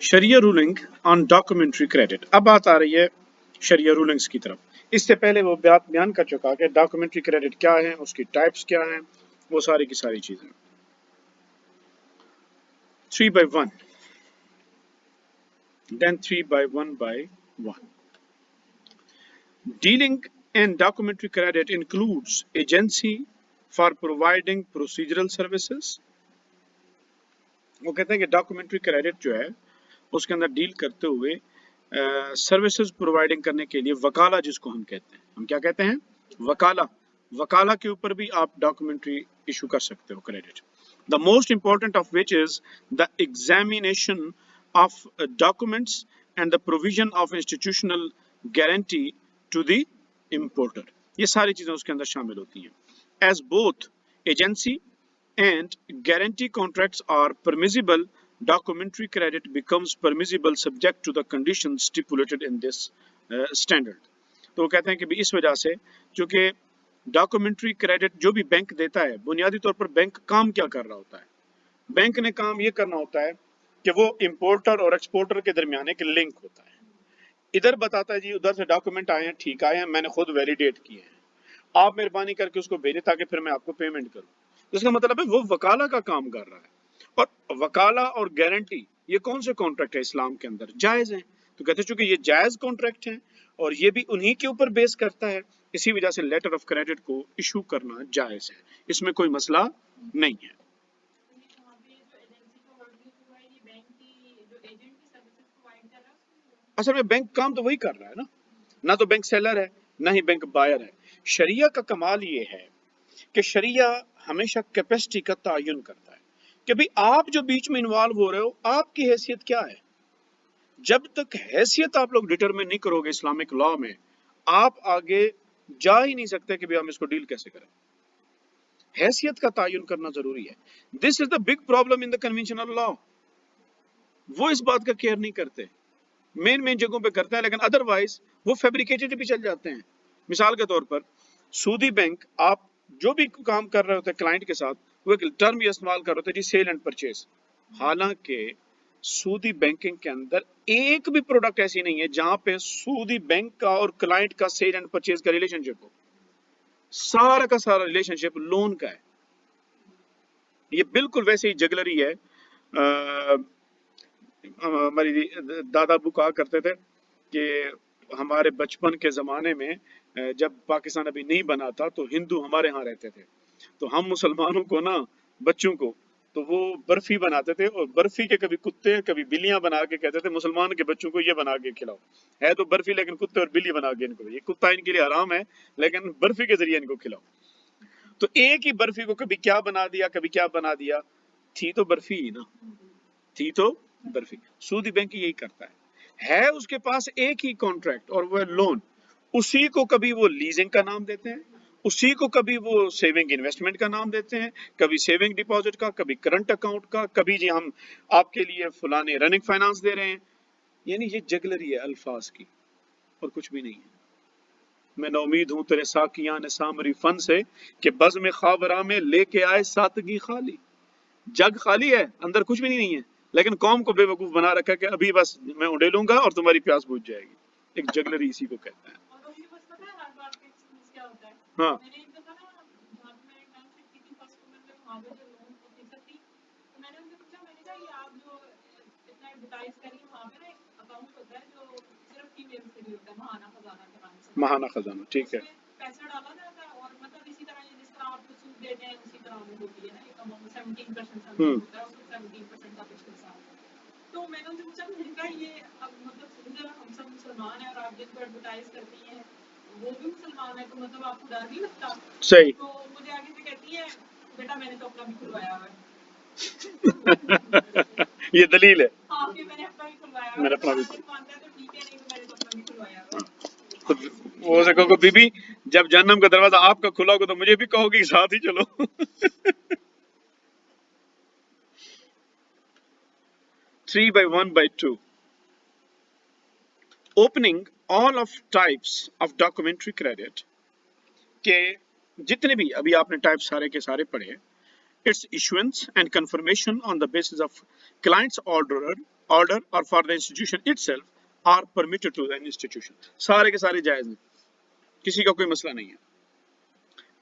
Shariah ruling on documentary credit. अब बात आ रही है शरिया रूलिंग्स की तरफ। इससे पहले वो बयान कर चुका कि डॉक्यूमेंट्री क्रेडिट क्या है, उसकी टाइप्स क्या हैं, वो सारी की सारी चीजें। 3/1, then 3/1/1. Dealing in documentary credit includes agency for providing procedural services. वो कहते हैं कि डॉक्यूमेंट्री क्रेडिट जो है उसके अंदर डील करते हुए सर्विसेज प्रोवाइडिंग करने के लिए वकाला, जिसको हम कहते हैं, हम क्या कहते हैं, वकाला। वकाला के ऊपर भी आप डॉक्यूमेंट्री इशू कर सकते हो credit. The most important of which is the examination of documents and the provision of institutional guarantee to the importer. ये सारी चीजें उसके अंदर शामिल होती हैं। As both agency and guarantee contracts are permissible, documentary credit becomes permissible subject to the conditions stipulated in this standard. तो वो कहते हैं कि इस वजह से, चूंकि डॉक्यूमेंट्री क्रेडिट जो भी बैंक देता है, बुनियादी तौर पर बैंक काम क्या कर रहा होता है, बैंक ने काम ये करना होता है कि वो इंपोर्टर और एक्सपोर्टर के दरमियान एक लिंक होता है। इधर बताता है जी उधर से डॉक्यूमेंट आए हैं, ठीक आए हैं, मैंने खुद वैलिडेट किए हैं, आप मेहरबानी करके उसको भेजें ताकि फिर मैं आपको पेमेंट करूं। इसका मतलब है वो वकाला का काम कर रहा है। और वकाला और गारंटी ये कौन से कॉन्ट्रैक्ट है इस्लाम के अंदर, जायज हैं। तो कहते हैं चूंकि ये जायज कॉन्ट्रैक्ट हैं और ये भी उन्हीं के ऊपर बेस करता है, इसी वजह से लेटर ऑफ क्रेडिट को इशू करना जायज है, इसमें कोई मसला नहीं है। असल में बैंक काम तो वही कर रहा है ना तो बैंक सेलर है ना ही बैंक बायर है। शरिया का कमाल ये है कि शरिया हमेशा कैपेसिटी का तायुन करता है कि भाई आप जो बीच में इन्वॉल्व हो रहे हो, आपकी हैसियत क्या है। जब तक हैसियत आप लोग डिटरमिन नहीं करोगे इस्लामिक लॉ में, आप आगे जा ही नहीं सकते कि भाई हम इसको डील कैसे करें। हैसियत का तायुन करना जरूरी है। This is the big problem in the conventional law. वो इस बात का केयर नहीं करते, मेन जगहों पे करते हैं, लेकिन अदरवाइज वो फैब्रिकेटेड भी चल जाते हैं। मिसाल के तौर पर सूदी बैंक, आप जो भी काम कर रहे होते हैं क्लाइंट के साथ, वो एक टर्म ये इस्तेमाल कर रहे होते हैं जी, सेल एंड परचेज। हालांकि सूदी बैंकिंग के अंदर एक भी प्रोडक्ट ऐसी नहीं है जहां पे सूदी बैंक का और क्लाइंट का सेल एंड परचेज का रिलेशनशिप हो। सारा का सारा रिलेशनशिप लोन का है। ये बिल्कुल वैसे ही जगलरी है। हमारी दादा अबू कहा करते थे कि हमारे बचपन के ज़माने में जब पाकिस्तान अभी नहीं बना था तो हिंदू हमारे यहाँ रहते थे, तो हम मुसलमानों को ना, बच्चों को, तो वो बर्फी बनाते थे और बर्फी के कभी कुत्ते कभी बिल्लियां बना के कहते थे मुसलमान के बच्चों को ये बना के खिलाओ। है तो बर्फी लेकिन कुत्ते और बिल्ली बना के इनको, ये कुत्ता इनके लिए हराम है लेकिन बर्फी के जरिए इनको खिलाओ। तो एक ही बर्फी को कभी क्या बना दिया, कभी क्या बना दिया, थी तो बर्फी ही ना, थी तो बर्फी। सूदी बैंक यही करता है उसके पास एक ही कॉन्ट्रैक्ट और वो है लोन। उसी को कभी वो लीजिंग का नाम देते हैं, उसी को कभी वो सेविंग इन्वेस्टमेंट का नाम देते हैं, कभी सेविंग डिपॉजिट का, कभी करंट अकाउंट का, कभी जी हम आपके लिए फलाने रनिंग फाइनेंस दे रहे हैं। यानी ये जगलरी है अल्फाज की और कुछ भी नहीं है। मैं नौमीद हूं तेरे साकियां ने सामरी फन से कि बज़ में खाबरा में लेके आए सादगी खाली। जग खाली है, अंदर कुछ भी नहीं है, लेकिन कौम को बेवकूफ बना रखा है कि अभी बस मैं उड़ेलूंगा और तुम्हारी प्यास बुझ जाएगी। एक जगलरी इसी को कहते हैं। हाँ महाना खजाना, ठीक है। तो मैंने उनसे पूछा, मैंने कहा ये अब मतलब समझो हम सब मुसलमान हैं और आप जिनको एडवर्टाइज करती हैं वो भी मुसलमान है, तो मतलब आपको डर नहीं लगता? सही। तो मुझे आगे से कहती है बेटा मैंने तो अपना भी खुलवाया हुआ है। ये दलील है। हाँ, कि मैंने अपना भी खुलवाया हुआ है। मैंने अपना भी मानता है तो ठीक है, नहीं तो मैंने तो अपना भी खुलवाया हुआ है। वो से कहो बीबी जब जन्नम का दरवाजा आपका खुला होगा तो मुझे भी कहोगे साथ ही चलो। 3/1/2. Opening all of types of documentary credit के जितने भी अभी आपने टाइप सारे के सारे पढ़े, its issuance and confirmation on the basis of client's order or for the institution itself are permitted to an institution. सारे के सारे जायज हैं, किसी का कोई मसला नहीं है.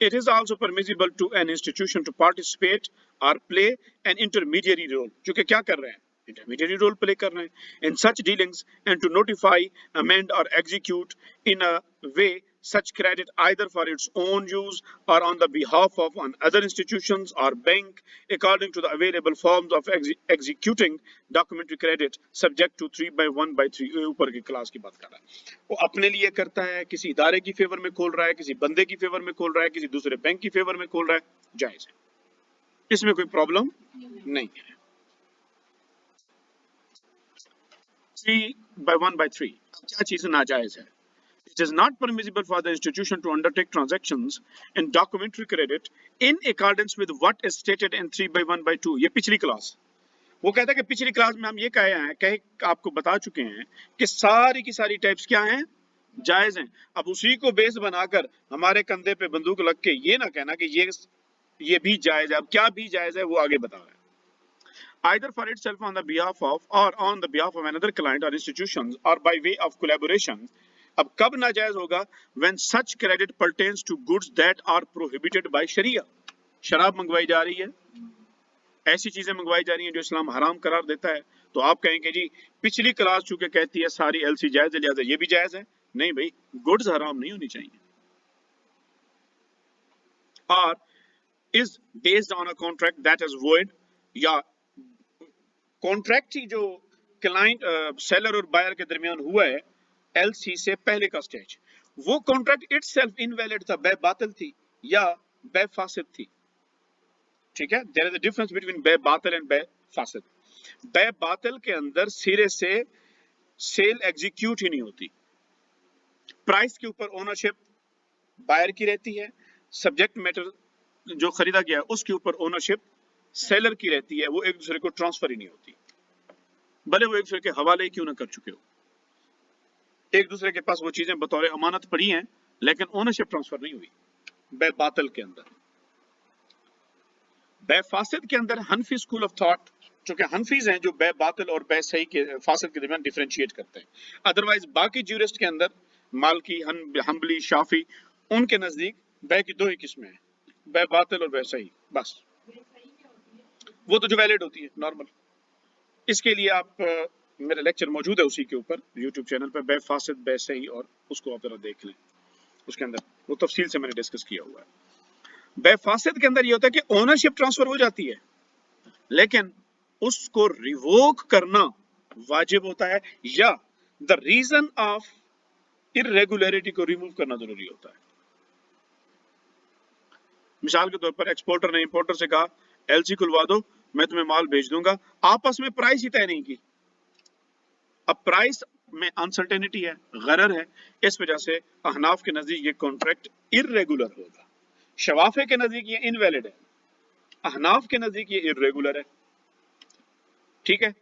It is also permissible to an institution to participate or play an intermediary role. जो कि क्या कर रहे हैं? Intermediary role play कर रहे हैं in such dealings and to notify, amend or execute in a way such credit either for its own use or on the behalf of other institutions or bank according to the available forms of executing documentary credit subject to 3/1/3. ऊपर की class की बात कर रहा है. वो अपने लिए करता है, किसी इदारे की फेवर में खोल रहा है, किसी बंदे की फेवर में खोल रहा है, किसी दूसरे बैंक की फेवर में खोल रहा है, जायज है, इसमें कोई प्रॉब्लम नहीं है. 3/1/3 क्या चीज नाजायज है? It is not permissible for the institution to undertake transactions in documentary credit in accordance with what is stated in 3/1/2. ये पिछली क्लास, वो कहता है कि पिछली क्लास में हम ये कहे आपको बता चुके हैं कि सारी की सारी टाइप्स क्या हैं, जायज हैं. अब उसी को बेस बनाकर हमारे कंधे पे बंदूक लग के ये ना कहना कि ये भी जायज है. अब क्या भी जायज है वो आगे बता रहा है. Either for itself on the behalf of or on the behalf of another client or institutions or by way of collaboration. अब कब नाजायज होगा? When such credit pertains to goods that are prohibited by Sharia. शराब मंगवाई जा रही है, ऐसी चीजें मंगवाई जा रही हैं जो इस्लाम हराम करार देता है, तो आप कहेंगे जी पिछली क्लास चूंकि कहती है सारी एलसी जायज है लिहाजा ये भी जायज है. नहीं भाई, गुड्स हराम नहीं होनी चाहिए. और is based on a contract that is void, या कॉन्ट्रैक्ट ही जो क्लाइंट सेलर और बायर के दरमियान हुआ है एलसी से पहले का स्टेज, वो कॉन्ट्रैक्ट इटसेल्फ इनवैलिड था, बै बातिल थी या बै फासिद थी. ठीक है, there is a difference between बै बातिल एंड बै फासिद. बै बातिल के अंदर सिरे से सेल एग्जीक्यूट ही नहीं होती, प्राइस के ऊपर ओनरशिप बायर की रहती है, सब्जेक्ट मैटर जो खरीदा गया उसके ऊपर ओनरशिप सेलर की रहती है, वो एक दूसरे को ट्रांसफर ही नहीं होती, भले वो एक दूसरे के हवाले क्यों ना कर चुके हो. एक दूसरे के पास वो चीजें बतौर अमानत पड़ी हैं लेकिन ओनरशिप ट्रांसफर नहीं हुई. बै बातिल के अंदर, बै फासिद के अंदर हनफी स्कूल ऑफ थॉट, चूंकि हनफीज हैं जो बै बातिल और बै सही के फासिद के दरमियान डिफरेंशिएट करते हैं. अदरवाइज बाकी ज्यूरिस्ट के अंदर मालकी, हम्बली, शाफी, उनके नजदीक बै की दो ही किस्में हैं, बै बातिल और बै सही, बस. वो तो जो वैलिड होती है नॉर्मल. इसके लिए आप मेरा लेक्चर मौजूद है उसी के ऊपर यूट्यूब चैनल पर, बै फासिद बै सही, और उसको आप जरा देख लें, उसके अंदर वो तफसील से मैंने डिस्कस किया हुआ है. बै फासिद के अंदर ये होता है कि ओनरशिप ट्रांसफर हो जाती है लेकिन उसको रिवोक करना वाजिब होता है या द रीजन ऑफ इर्रेगुलरिटी को रिमूव करना जरूरी होता है. मिसाल के तौर पर एक्सपोर्टर ने इंपोर्टर से कहा एलसी खुलवा दो, मैं तुम्हें माल भेज दूंगा, आपस में प्राइस ही तय नहीं की. अब प्राइस में अनसर्टेनिटी है, गरर है, इस वजह से अहनाफ के नजदीक ये कॉन्ट्रैक्ट इर्रेगुलर होगा, शवाफे के नजदीक ये इनवैलिड है, अहनाफ के नजदीक ये इर्रेगुलर है. ठीक है,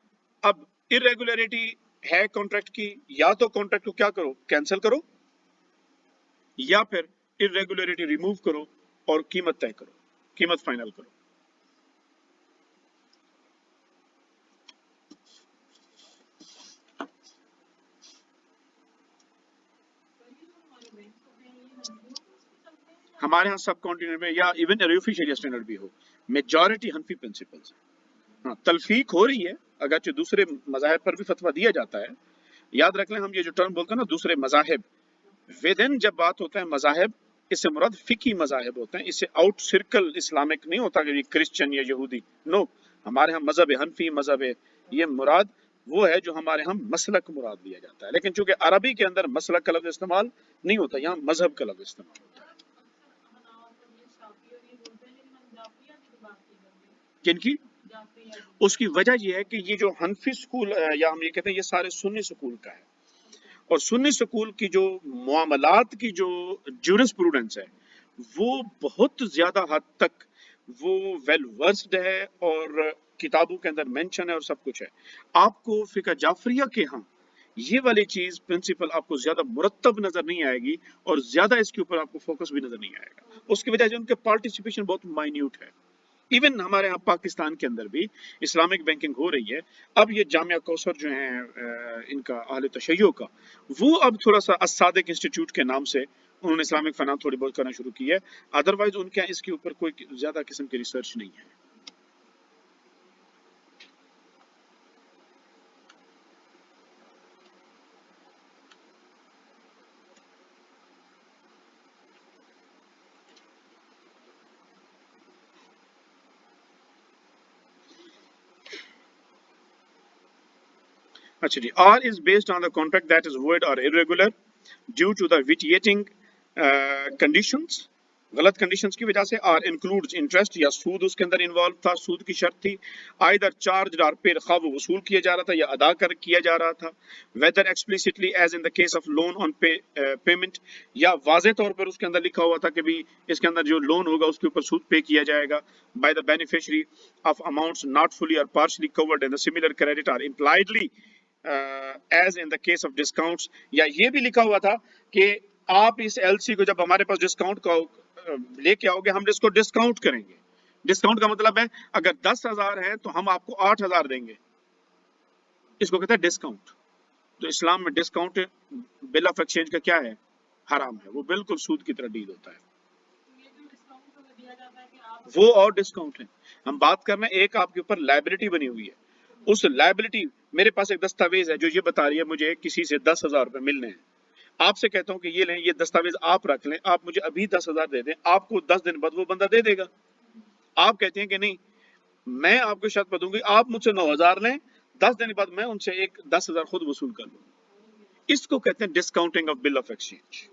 अब इर्रेगुलरिटी है कॉन्ट्रैक्ट की, या तो कॉन्ट्रैक्ट को क्या करो, कैंसिल करो, या फिर इर्रेगुलरिटी रिमूव करो और कीमत तय करो, कीमत फाइनल करो. हमारे यहाँ सब कॉन्टिनेंट में या इवन यूरोपीय शरिया स्टैंडर्ड भी हो, मेजॉरिटी हनफी प्रिंसिपल्स है. हाँ, तल्फीक हो रही है, अगरचे दूसरे मज़ाहिब पर भी फतवा दिया जाता है. याद रख लें, हम ये जो टर्म बोलते हैं ना दूसरे मज़ाहिब, विदिन जब बात होता है मज़ाहिब, इससे मुराद फिकी मज़ाहिब होते हैं, इससे आउट सर्कल इस्लामिक नहीं होता कि क्रिश्चियन या यहूदी. नो, हमारे यहाँ मजहब हनफी मजहब है, ये मुराद वो है जो हमारे यहाँ मसलक मुराद दिया जाता है. लेकिन चूंकि अरबी के अंदर मसलक का लफ्ज़ इस्तेमाल नहीं होता, यहाँ मजहब का लफ्ज़ इस्तेमाल होता है. किनकी? उसकी वजह यह है कि ये जो हनफी स्कूल या हम ये कहते हैं ये सारे सुन्नी स्कूल का है, और सुन्नी स्कूल की जो मुआमलात की जो ज्यूरिस्प्रूडेंस है वो बहुत ज्यादा हद तक वो वेल वर्स्ड है और किताबों के अंदर मेंशन है और सब कुछ है. आपको फिका जाफरिया के यहाँ ये वाली चीज प्रिंसिपल आपको ज्यादा मुरत्तब नजर नहीं आएगी और ज्यादा इसके ऊपर आपको फोकस भी नजर नहीं आएगा. उसकी वजह से उनके पार्टिसिपेशन बहुत माइन्यूट है. इवन हमारे यहाँ पाकिस्तान के अंदर भी इस्लामिक बैंकिंग हो रही है। अब ये जामिया कौसर जो है इनका अहले तशय्यो का, वो अब थोड़ा सा अस्सादिक इंस्टीट्यूट के नाम से उन्होंने इस्लामिक फाइनेंस थोड़ी बहुत करना शुरू की है। अदरवाइज उनके यहाँ इसके ऊपर कोई ज्यादा किस्म की रिसर्च नहीं है। अच्छा जी, R is based on the contract that is void or irregular due to the vitiating conditions, गलत कंडीशंस की वजह से। R includes interest या सूद उसके अंदर इन्वॉल्व था, सूद की शर्त थी। either charged or paid, खा वो वसूल किया जा रहा था या अदा कर किया जा रहा था। whether explicitly as in the case of loan on payment, या वाज़े तौर पर उसके अंदर लिखा हुआ था कि भी इसके अंदर जो लोन होगा उसके ऊपर सूद पे किया जाएगा। by the beneficiary of amounts not fully or partially covered in the similar credit or impliedly as in the case of discounts, या ये भी लिखा हुआ था कि आप इस एलसी को जब हमारे पास डिस्काउंट का लेके आओगे हम इसको डिस्काउंट करेंगे। डिस्काउंट का मतलब है अगर 10,000 है तो हम आपको 8,000 देंगे, इसको कहते हैं डिस्काउंट। तो इस्लाम में डिस्काउंट बिल ऑफ एक्सचेंज का क्या है, हराम है, वो बिल्कुल सूद की तरह डील होता है। वो और डिस्काउंट है। हम बात कर रहे हैं एक आपके ऊपर लायबिलिटी बनी हुई है, उस लायबिलिटी, मेरे पास एक दस्तावेज है जो ये बता रही है मुझे किसी से 10,000 रुपए मिलने हैं। आपसे कहता हूं कि ये लें, ये दस्तावेज आप रख लें, आप मुझे अभी 10,000 दे दें, आपको 10 दिन बाद वो बंदा दे देगा। आप कहते हैं कि नहीं, मैं आपको शर्त पर दूंगी, आप मुझसे 9,000 लें, 10 दिन बाद मैं उनसे एक 10,000 खुद वसूल कर लूंगा। इसको कहते हैं discounting of bill of exchange.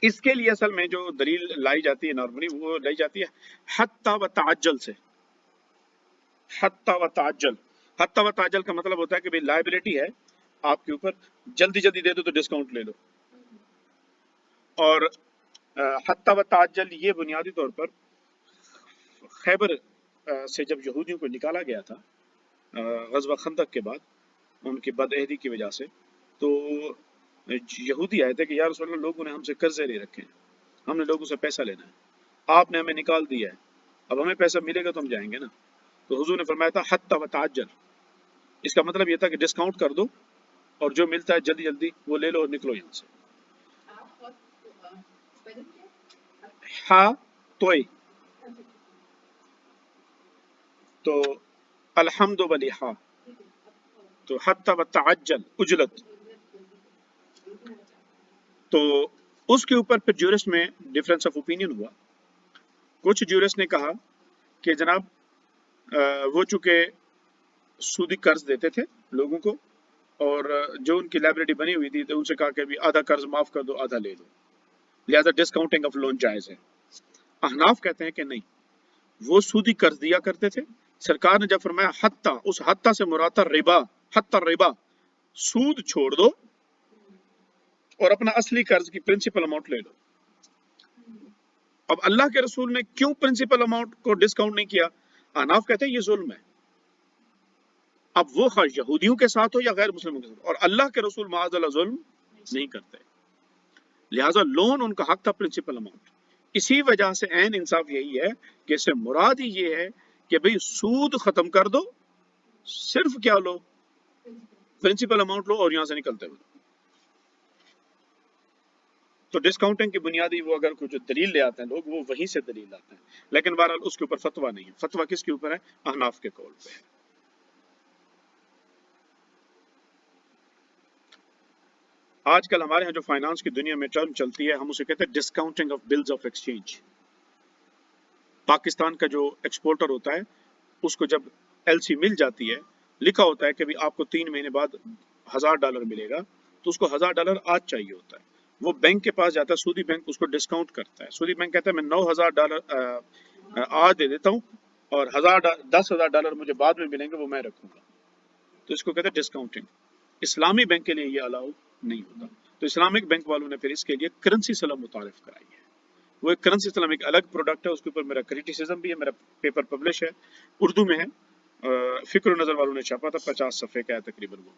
इसके लिए असल में जो दलील लाई जाती है नॉर्मली, वो लाई जाती है हत्ता व ताज्जल से। हत्ता व ताज्जल, हत्ता व ताज्जल का मतलब होता है कि भाई लायबिलिटी है आपके ऊपर, जल्दी जल्दी दे दो तो डिस्काउंट ले लो। और हत्ता व ताज्जल ये बुनियादी तौर पर खैबर से जब यहूदियों को निकाला गया था ग़ज़वा खंदक के बाद, उनकी बदअहदी की वजह से, तो यहूदी आए थे कि यार रसूल अल्लाह, लोगों ने हमसे कर्जे ले रखे हैं, हमने लोगों से पैसा लेना है, आपने हमें निकाल दिया है, अब हमें पैसा मिलेगा तो हम जाएंगे ना। तो हुजूर ने फरमाया था हत्ता व ताज्जल, इसका मतलब ये था कि डिस्काउंट कर दो और जो मिलता है जल्दी जल्दी वो ले लो और निकलो यहाँ से। हाँ तोय, तो अलहम्दु वलिहा, तो हत्ता व ताज्जल उजलत। तो उसके ऊपर फिर ज्यूरिस्ट में डिफरेंस ऑफ ओपिनियन हुआ। कुछ ज्यूरिस्ट ने कहा कि जनाब वो चूंकि सूदी कर्ज देते थे लोगों को और जो उनकी लायबिलिटी बनी हुई थी तो उनसे कहा कि भी आधा कर्ज माफ कर दो, आधा ले लो, लिहाजा डिस्काउंटिंग ऑफ लोन जायज है। अहनाफ कहते हैं कि नहीं, वो सूदी कर्ज दिया करते थे, सरकार ने जब फरमाया हत्ता, उस हत्ता से मुराद रिबा, हत्ता रिबा, सूद छोड़ दो और अपना असली कर्ज की प्रिंसिपल अमाउंट ले लो। अब अल्लाह के रसूल ने क्यों प्रिंसिपल अमाउंट को डिस्काउंट नहीं किया? अहनाफ कहते हैं ये जुल्म है। अब वो यहूदियों के साथ हो या गैर मुस्लिमों के साथ, और अल्लाह के रसूल माअज़ल्लाह जुल्म नहीं करते, लिहाजा लोन उनका हक था प्रिंसिपल अमाउंट। इसी वजह से ऐन इंसाफ यही है कि इससे मुराद ही ये है कि भाई सूद खत्म कर दो, सिर्फ क्या लो, प्रिंसिपल अमाउंट लो और यहां से निकलते हुए। तो डिस्काउंटिंग की बुनियादी वो अगर कुछ दलील ले आते हैं लोग, वो वहीं से दलील आते हैं, लेकिन बहरहाल उसके ऊपर फतवा नहीं है। फतवा किसके ऊपर है? अहनाफ के कौल पे है। आजकल हमारे यहाँ जो फाइनेंस की दुनिया में टर्म चलती है, हम उसे कहते हैं discounting of bills of exchange. Pakistan का जो एक्सपोर्टर होता है उसको जब एलसी मिल जाती है, लिखा होता है कि भी आपको 3 महीने बाद $1,000 मिलेगा, तो उसको $1,000 आज चाहिए होता है। वो बैंक के पास जाता है, सूदी बैंक उसको डिस्काउंट करता है। सूदी बैंक कहता है मैं $9,000 आज दे देता हूँ और $10,000 मुझे बाद में मिलेंगे, वो मैं रखूंगा। तो इसको कहते हैं डिस्काउंटिंग। इस्लामी बैंक के लिए ये अलाउ नहीं होता। तो इस्लामिक बैंक वालों ने फिर इसके लिए करेंसी सलाह मुतारिफ कराई है। वो एक करेंसी सलाम एक अलग प्रोडक्ट है, उसके ऊपर मेरा क्रिटिसिज्म भी है, मेरा पेपर पब्लिश है, उर्दू में है, फिक्र नजर वालों ने छापा था, 50 सफ़े का है तकरीबन वो।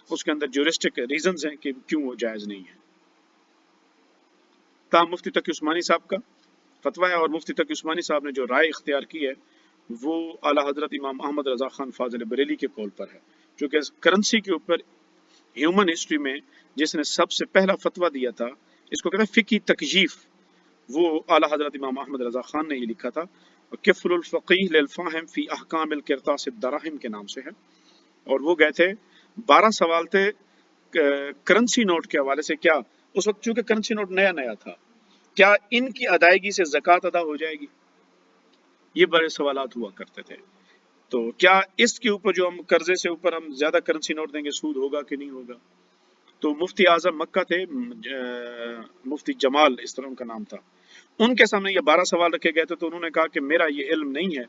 اس کے اندر جورسٹک ریزنز ہیں کہ کیوں وہ جائز نہیں ہے. تاہم مفتی تقی عثمانی صاحب کا فتویٰ ہے اور مفتی تقی عثمانی صاحب نے جو رائے اختیار کی ہے وہ اعلیٰ حضرت امام احمد رضا خان فاضل بریلی کے قول پر ہے، جو کہ کرنسی کے اوپر ہیومن ہسٹری میں جس نے سب سے پہلا فتویٰ دیا تھا، اس کو کہتے ہیں فقہی تکییف، وہ اعلیٰ حضرت امام احمد رضا خان نے یہ لکھا تھا. کفل الفقیہ للفاہم فی احکام القرطاس الدراہم کے نام سے ہے، اور وہ گئے تھے 12 سوال تھے کرنسی نوٹ کے حوالے سے. کیا اس وقت چونکہ کرنسی نوٹ نیا نیا تھا، کیا ان کی ادائیگی سے زکوٰۃ ادا ہو جائے گی؟ یہ بڑے سوالات ہوا کرتے تھے. تو کیا اس کے اوپر جو ہم قرضے سے اوپر ہم زیادہ کرنسی نوٹ دیں گے سود ہوگا کہ نہیں ہوگا؟ تو مفتی اعظم مکہ تھے، مفتی جمال اس طرح ان کا نام تھا، ان کے سامنے یہ 12 سوال رکھے گئے تھے. تو انہوں نے کہا کہ میرا یہ علم نہیں ہے،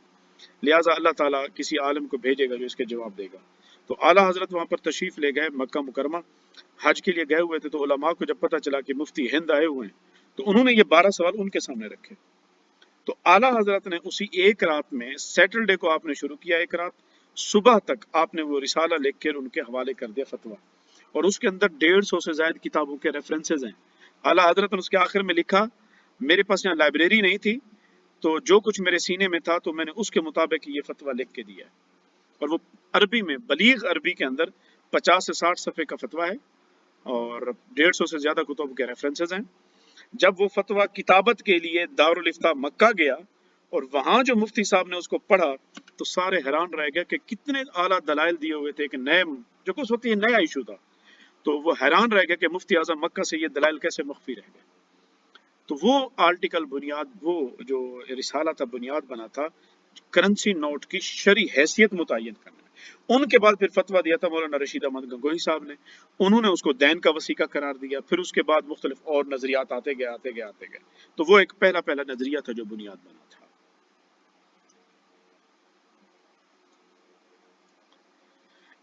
لہٰذا اللہ تعالیٰ کسی عالم کو بھیجے گا جو اس کے جواب دے گا. تو اعلیٰ حضرت وہاں پر تشریف لے گئے مکہ مکرمہ، حج کے لیے گئے ہوئے تھے. تو علماء کو جب پتہ چلا کہ مفتی ہند آئے ہوئے ہیں تو انہوں نے یہ 12 سوال ان کے سامنے رکھے. تو اعلیٰ حضرت نے اسی ایک رات میں، سیٹرڈے کو آپ نے شروع کیا، ایک رات صبح تک آپ نے وہ رسالہ لکھ کر ان کے حوالے کر دیا فتویٰ، اور اس کے اندر 150 سے زائد کتابوں کے ریفرنسز ہیں. اعلیٰ حضرت نے اس کے آخر میں لکھا، میرے پاس یہاں لائبریری نہیں تھی تو جو کچھ میرے سینے میں تھا تو میں نے اس کے مطابق یہ فتویٰ لکھ کے دیا ہے. اور وہ عربی میں، بلیغ عربی کے اندر 50 سے 60 صفحے کا فتویٰ ہے اور 150 سے زیادہ کتب کے ریفرنسز ہیں. جب وہ فتویٰ کتابت کے لیے دارالافتاء مکہ گیا اور وہاں جو مفتی صاحب نے اس کو پڑھا تو سارے حیران رہ گئے کہ کتنے اعلیٰ دلائل دیے ہوئے تھے کہ نئے، جو کہ اس وقت یہ نیا ایشو تھا. تو وہ حیران رہ گئے کہ مفتی اعظم مکہ سے یہ دلائل کیسے مخفی رہ گئے. تو وہ آرٹیکل بنیاد، وہ جو رسالہ تھا بنیاد بنا تھا کرنسی نوٹ کی شرعی حیثیت متعین کرنے میں. ان کے بعد پھر فتویٰ دیا تھا مولانا رشید احمد گنگوہی صاحب نے، انہوں نے اس کو دین کا وسیقہ قرار دیا. پھر اس کے بعد مختلف اور نظریات آتے گئے. تو وہ ایک پہلا نظریہ تھا جو بنیاد بنا تھا.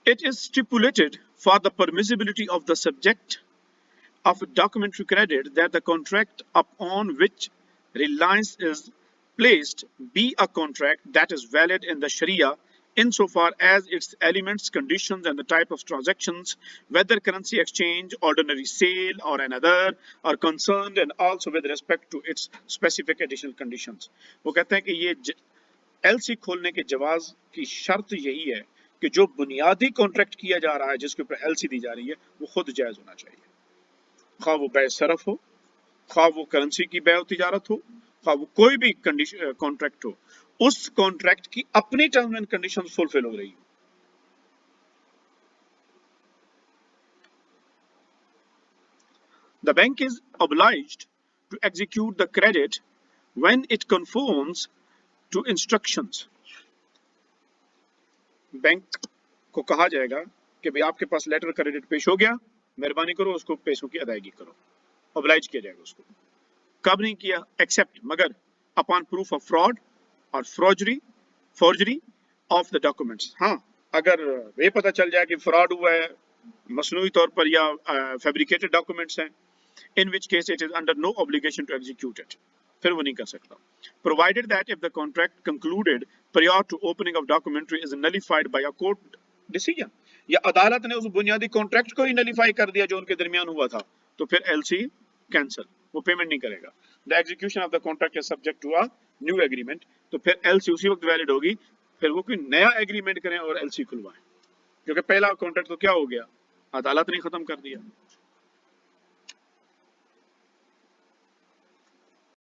It is stipulated for the permissibility of the subject of documentary credit that the contract upon which reliance is placed be a contract that is valid in the Sharia insofar as its elements, conditions, and the type of transactions, whether currency exchange, ordinary sale, or another, are concerned, and also with respect to its specific additional conditions. وہ کہتے ہیں کہ یہ L C کھولنے کے جواز کی شرط یہی ہے کہ جو بنیادی کانٹریکٹ کیا جا رہا ہے جس کے اوپر ایل سی دی جا رہی ہے وہ خود جائز ہونا چاہیے، خواہ وہ بیع صرف ہو، خواہ وہ کرنسی کی بیع و تجارت ہو، خواہ وہ کوئی بھی کانٹریکٹ ہو، اس کانٹریکٹ کی اپنی ٹرمز اینڈ کنڈیشن فلفل ہو رہی ہو. The bank is obliged to execute the credit when it conforms to instructions. Bank کو کہا جائے گا کہ بھئی آپ کے پاس لیٹر کریڈٹ پیش ہو گیا، مہربانی کرو اس کو پیسوں کی ادائیگی کرو. oblige کیا جائے گا اس کو. کب نہیں کیا؟ ایکسپٹ، مگر اپان پروف آف فراڈ اور فورجری آف دا ڈاکومنٹس. ہاں اگر یہ پتہ چل جائے کہ فراڈ ہوا ہے مصنوعی طور پر یا فیبریکیٹڈ ڈاکومنٹس ہیں، in which case it is under no obligation to execute it. پھر وہ نہیں کر سکتا. Provided that if the contract concluded prior to opening of documentary is nullified by a court decision, یا عدالت نے اس بنیادی کانٹریکٹ کو ہی نلیفائی کر دیا جو ان کے درمیان ہوا تھا، تو پھر ایل سی کینسل، وہ پیمنٹ نہیں کرے گا. The execution of the contract is subject to a new agreement. تو پھر ایل سی اسی وقت ویلڈ ہوگی، پھر وہ کوئی نیا ایگریمنٹ کریں اور ایل سی کھلوائیں، کیونکہ پہلا کانٹریکٹ تو کیا ہو گیا، عدالت نے ختم کر دیا.